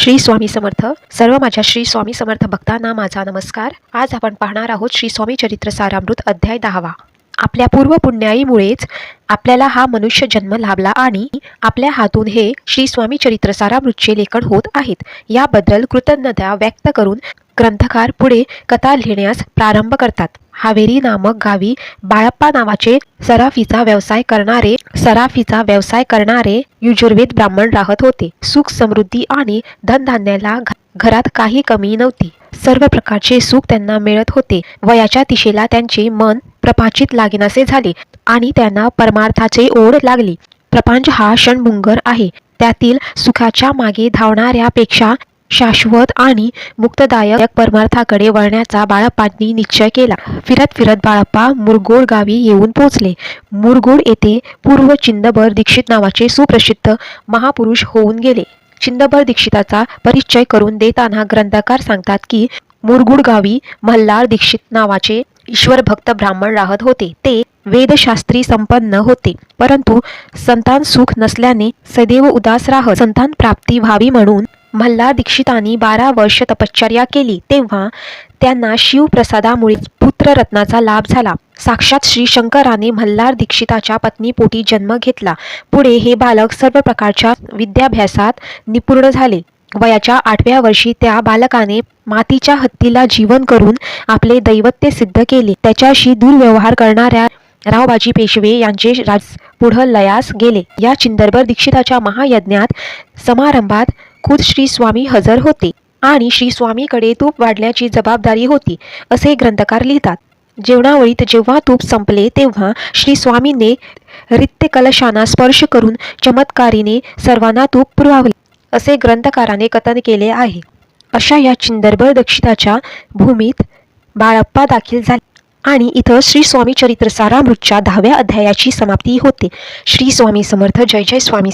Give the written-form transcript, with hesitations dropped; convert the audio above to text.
श्री स्वामी समर्थ. सर्व माझ्या श्री स्वामी समर्थ भक्तांना माझा नमस्कार. आज आपण पाहणार आहोत श्री स्वामी चरित्र सारामृत अध्याय 10. आपल्या पूर्व पुण्याईमुळेच आपल्याला हा मनुष्य जन्म लाभला आणि आपल्या हातून हे श्री स्वामी चरित्र सारामृतचे लेखन होत आहेत. याबद्दल कृतज्ञता व्यक्त करून ग्रंथकार पुढे कथा लिहिण्यास प्रारंभ करतात. हावेरी नामक गावी बाळप्पा नावाचे सराफीचा व्यवसाय करणारे यजुर्वेद ब्राह्मण राहत होते. सुख समृद्धी आणि धनधान्याला घरात काही कमी नव्हती. सर्व प्रकारचे सुख त्यांना मिळत होते. वयाच्या तिशेला त्यांचे मन प्रपंचित लागेनासे झाले आणि त्यांना परमार्थाची ओढ लागली. प्रपंच हा क्षणभंगुर आहे. त्यातील सुखाच्या मागे धावणाऱ्यापेक्षा शाश्वत आणि मुक्तदायक परमार्थाकडे वळण्याचा बाळप्पांनी निश्चय केला. फिरत बाळप्पा मुरगोड गावी येऊन पोहोचले. मुरगोड येथे पूर्व चिंदबर दीक्षित नावाचे सुप्रसिद्ध महापुरुष होऊन गेले. चिंदबर दीक्षिताचा परिचय करून देताना ग्रंथकार सांगतात की मुरगुड गावी मल्हार दीक्षित नावाचे ईश्वरभक्त ब्राह्मण राहत होते. ते वेदशास्त्री संपन्न होते, परंतु संतान सुख नसल्याने सदैव उदास राहत. संतान प्राप्ती व्हावी म्हणून मल्हार दीक्षितांनी 12 वर्ष तपश्चर्या केली. तेव्हा त्यांना शिवप्रसादामुळे पुत्ररत्नाचा लाभ झाला. साक्षात श्री शंकराने मल्हार दीक्षिताच्या पत्नीपोटी जन्म घेतला. पुढे हे बालक सर्व प्रकारच्या विद्याभ्यासात निपुण झाले. वयाच्या 8व्या वर्षी त्या बालकाने मातीच्या हत्तीला जीवन करून आपले दैवत्य सिद्ध केले. त्याच्याशी दुर्व्यवहार करणाऱ्या रावबाजी पेशवे यांचे राज पुढे लयास गेले. या चिंदबर दीक्षिताच्या महायज्ञात समारंभात खुद श्री स्वामी हजर होते आणि श्री स्वामीकडे तूप वाढण्याची जबाबदारी होती, असे ग्रंथकार लिहितात. जेवणावळीत जेव्हा तूप संपले तेव्हा श्री स्वामीने रिक्त कलशांना स्पर्श करून चमत्कारीने सर्वांना तूप पुरवले, असे ग्रंथकाराने कथन केले आहे. अशा या चिंदबर दीक्षिताच्या भूमीत बाळप्पा दाखल झाले आणि इथं श्री स्वामी चरित्र सारामृतच्या 10व्या अध्यायाची समाप्ती होते. श्री स्वामी समर्थ. जय जय स्वामी.